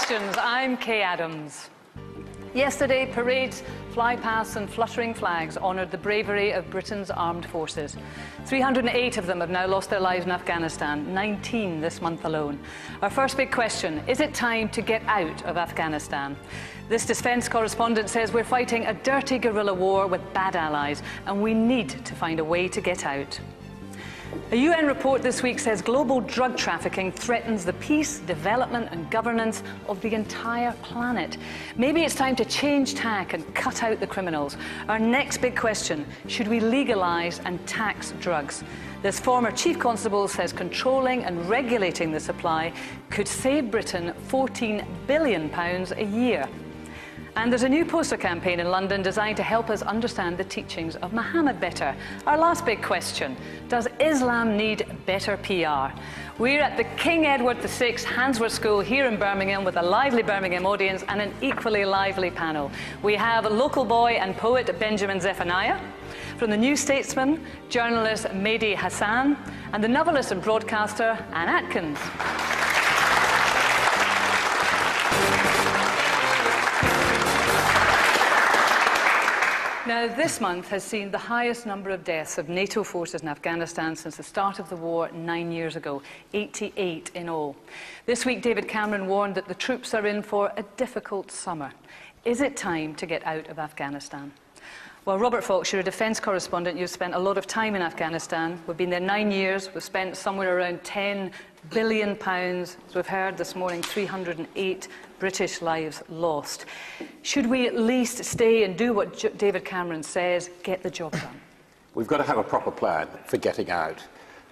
questions. I'm Kay Adams. Yesterday, parades, flypasts and fluttering flags honoured the bravery of Britain's armed forces. 308 of them have now lost their lives in Afghanistan, 19 this month alone. Our first big question, is it time to get out of Afghanistan? This defence correspondent says we're fighting a dirty guerrilla war with bad allies, and we need to find a way to get out. A UN report this week says global drug trafficking threatens the peace, development and governance of the entire planet. Maybe it's time to change tack and cut out the criminals. Our next big question, should we legalise and tax drugs? This former chief constable says controlling and regulating the supply could save Britain £14 billion a year. And there's a new poster campaign in London designed to help us understand the teachings of Muhammad better. Our last big question, does Islam need better PR? We're at the King Edward VI Handsworth School here in Birmingham with a lively Birmingham audience and an equally lively panel. We have local boy and poet Benjamin Zephaniah, from the New Statesman, journalist Mehdi Hasan, and the novelist and broadcaster Anne Atkins. Now, this month has seen the highest number of deaths of NATO forces in Afghanistan since the start of the war 9 years ago, 88 in all. This week, David Cameron warned that the troops are in for a difficult summer. Is it time to get out of Afghanistan? Well, Robert Fox, you're a defence correspondent. You've spent a lot of time in Afghanistan. We've been there 9 years. We've spent somewhere around £10 billion. As we've heard this morning, 308 British lives lost. Should we at least stay and do what David Cameron says, get the job done? We've got to have a proper plan for getting out.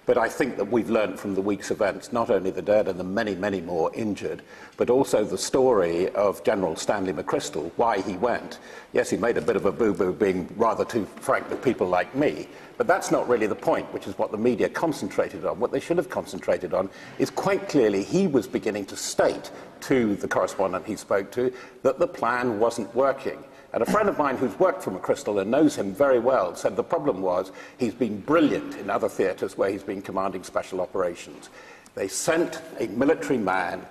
But I think that we've learned from the week's events, not only the dead and the many, many more injured, but also the story of General Stanley McChrystal, why he went. Yes, he made a bit of a boo-boo being rather too frank with people like me, but that's not really the point, which is what the media concentrated on. What they should have concentrated on is quite clearly he was beginning to state to the correspondent he spoke to that the plan wasn't working. And a friend of mine who's worked for McChrystal and knows him very well said the problem was he's been brilliant in other theatres where he's been commanding special operations. They sent a military man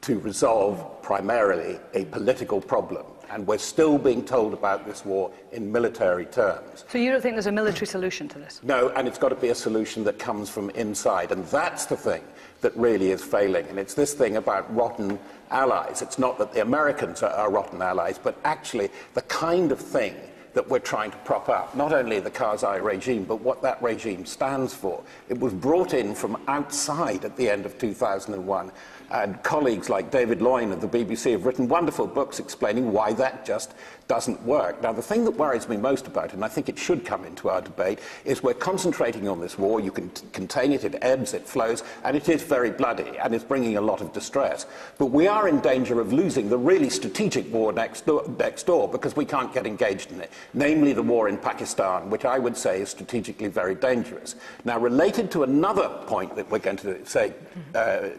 to resolve primarily a political problem. And we're still being told about this war in military terms. So you don't think there's a military solution to this? No, and it's got to be a solution that comes from inside. And that's the thing that really is failing. And it's this thing about rotten allies. It's not that the Americans are rotten allies, but actually the kind of thing that we're trying to prop up, not only the Karzai regime, but what that regime stands for. It was brought in from outside at the end of 2001, and colleagues like David Loyne of the BBC have written wonderful books explaining why that just doesn't work. Now, the thing that worries me most about it, and I think it should come into our debate, is we're concentrating on this war. You can contain it, it ebbs, it flows, and it is very bloody, and it's bringing a lot of distress. But we are in danger of losing the really strategic war next door because we can't get engaged in it, namely the war in Pakistan, which I would say is strategically very dangerous. Now, related to another point that we're going to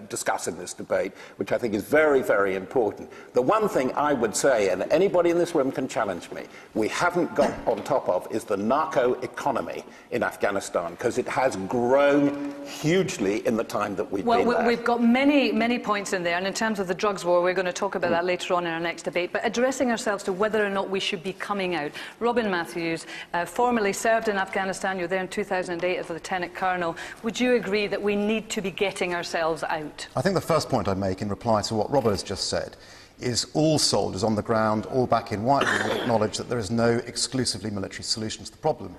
discuss in this debate, which I think is very, very important, the one thing I would say, and anybody in this room can challenge me, we haven't got on top of is the narco economy in Afghanistan, because it has grown hugely in the time that we've been there. Well, we've got many, many points in there, and in terms of the drugs war, we're going to talk about that later on in our next debate, but addressing ourselves to whether or not we should be coming out. Robin Matthews, formerly served in Afghanistan, you were there in 2008 as a Lieutenant Colonel. Would you agree that we need to be getting ourselves out? I think the first point I make in reply to what Robert has just said is all soldiers on the ground, all back in Whitehall, will acknowledge that there is no exclusively military solution to the problem.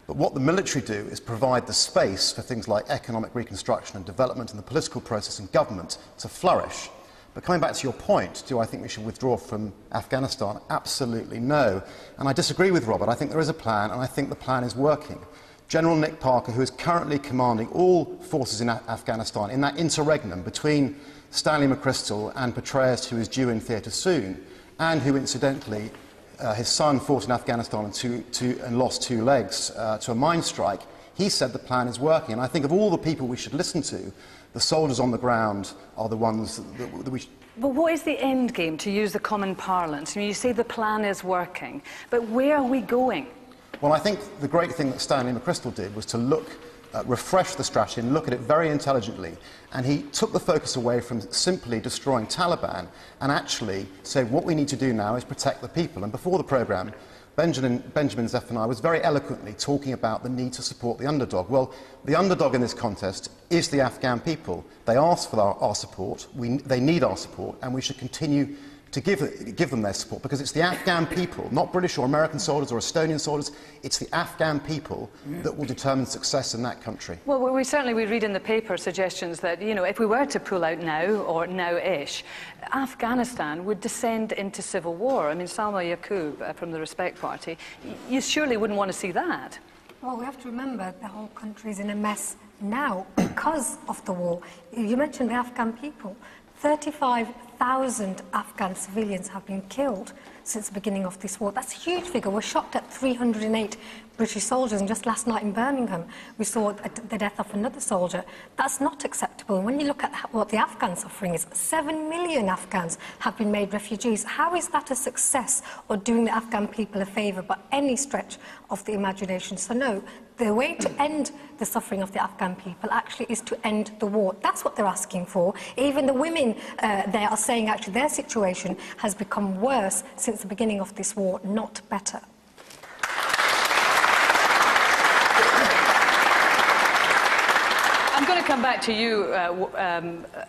But what the military do is provide the space for things like economic reconstruction and development and the political process and government to flourish. But coming back to your point, do I think we should withdraw from Afghanistan? Absolutely no. And I disagree with Robert. I think there is a plan, and I think the plan is working. General Nick Parker, who is currently commanding all forces in Afghanistan, in that interregnum between Stanley McChrystal and Petraeus, who is due in theatre soon, and who, incidentally, his son fought in Afghanistan and lost 2 legs to a mine strike, he said the plan is working. And I think of all the people we should listen to, the soldiers on the ground are the ones that we should... But what is the end game, to use the common parlance? I mean, you say the plan is working, but where are we going? Well, I think the great thing that Stanley McChrystal did was to look refresh the strategy and look at it very intelligently. And he took the focus away from simply destroying Taliban and actually said what we need to do now is protect the people. And before the programme, Benjamin Zephaniah was very eloquently talking about the need to support the underdog. Well, the underdog in this contest is the Afghan people. They asked for our support, they need our support, and we should continue to give them their support, because it's the Afghan people, not British or American soldiers or Estonian soldiers, it's the Afghan people that will determine success in that country. Well, we read in the paper suggestions that, you know, if we were to pull out now, or now-ish, Afghanistan would descend into civil war. I mean, Salma Yaqub from the Respect Party, you surely wouldn't want to see that. Well, we have to remember the whole country is in a mess now because of the war. You mentioned the Afghan people. 35,000 Afghan civilians have been killed since the beginning of this war. That's a huge figure. We're shocked at 308 British soldiers, and just last night in Birmingham we saw the death of another soldier. That's not acceptable. And when you look at what the Afghan suffering is, 7 million Afghans have been made refugees. How is that a success or doing the Afghan people a favour by any stretch of the imagination? So no, the way to end the suffering of the Afghan people actually is to end the war. That's what they're asking for. Even the women there are saying actually their situation has become worse since the beginning of this war, not better. I'm going to come back to you,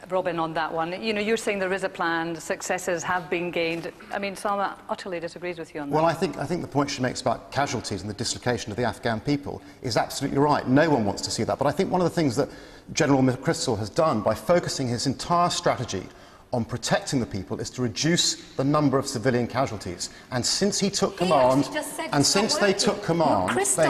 Robin, on that one. You know, you're saying there is a plan, successes have been gained. I mean, Salma utterly disagrees with you on that. Well, I think the point she makes about casualties and the dislocation of the Afghan people is absolutely right. No one wants to see that. But I think one of the things that General McChrystal has done by focusing his entire strategy on protecting the people is to reduce the number of civilian casualties. And since he took command, they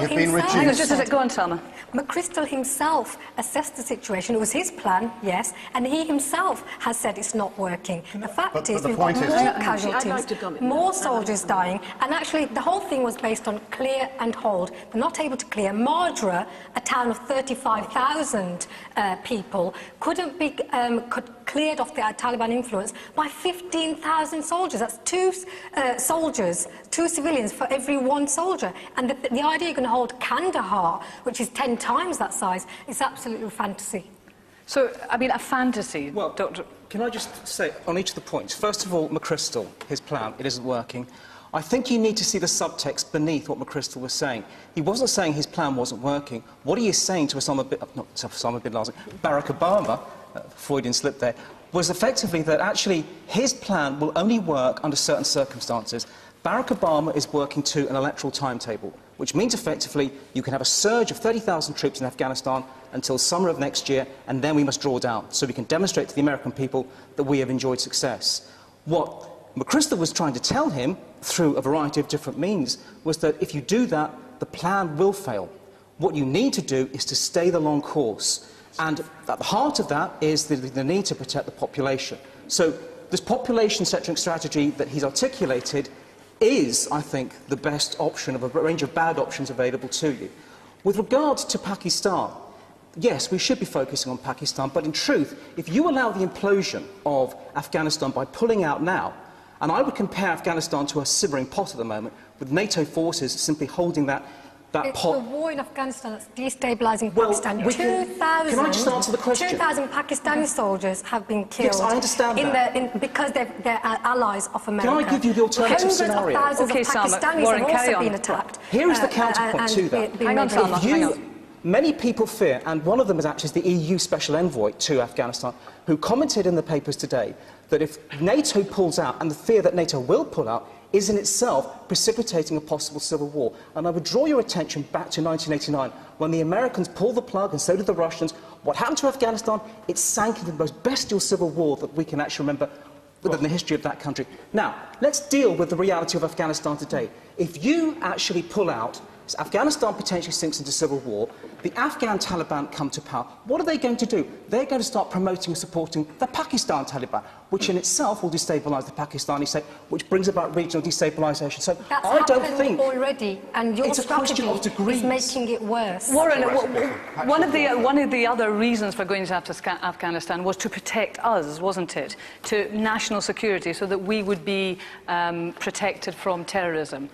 have been reduced. Hang on, just a sec. Go on, Salma. McChrystal himself assessed the situation. It was his plan, yes, and he himself has said it's not working. The fact is, we've got more casualties, more soldiers dying, and actually the whole thing was based on clear and hold. They're not able to clear. Mardra, a town of 35,000 people, couldn't be cleared off the Taliban influence by 15,000 soldiers. That's two civilians for every one soldier. And the idea you're going to hold Kandahar, which is 10 times that size, is absolutely fantasy. So, I mean, a fantasy. Well, Doctor, can I just say on each of the points? First of all, McChrystal, his plan, it isn't working. I think you need to see the subtext beneath what McChrystal was saying. He wasn't saying his plan wasn't working. What he is saying to Barack Obama, Freudian slip there, was effectively that actually his plan will only work under certain circumstances. Barack Obama is working to an electoral timetable, which means effectively you can have a surge of 30,000 troops in Afghanistan until summer of next year, and then we must draw down, so we can demonstrate to the American people that we have enjoyed success. What McChrystal was trying to tell him, through a variety of different means, was that if you do that, the plan will fail. What you need to do is to stay the long course. And at the heart of that is the need to protect the population. So this population-centric strategy that he's articulated is, I think, the best option of a range of bad options available to you. With regard to Pakistan, yes, we should be focusing on Pakistan, but in truth, if you allow the implosion of Afghanistan by pulling out now, and I would compare Afghanistan to a simmering pot at the moment, with NATO forces simply holding that it's pot. the war in Afghanistan that's destabilising Well, Pakistan. can I just answer the question? 2,000 Pakistani soldiers have been killed. Yes, I understand that. Because they're allies of America. Can I give you the alternative scenario? Hundreds of thousands of Pakistanis Warren, have also been attacked. Here is the counterpoint to that. Hang on, Salma, hang on. Many people fear, and one of them is actually the EU Special Envoy to Afghanistan, who commented in the papers today that if NATO pulls out, and the fear that NATO will pull out, is in itself precipitating a possible civil war. And I would draw your attention back to 1989, when the Americans pulled the plug, and so did the Russians. What happened to Afghanistan? It sank into the most bestial civil war that we can actually remember within the history of that country. Now, let's deal with the reality of Afghanistan today. If you actually pull out, Afghanistan potentially sinks into civil war, the Afghan Taliban come to power, what are they going to do? They're going to start promoting and supporting the Pakistan Taliban, which in itself will destabilise the Pakistani state, which brings about regional destabilisation. So that's I don't think already, and your strategy is making it worse. Warren, one of the other reasons for going to Afghanistan was to protect us, wasn't it? To national security, so that we would be protected from terrorism.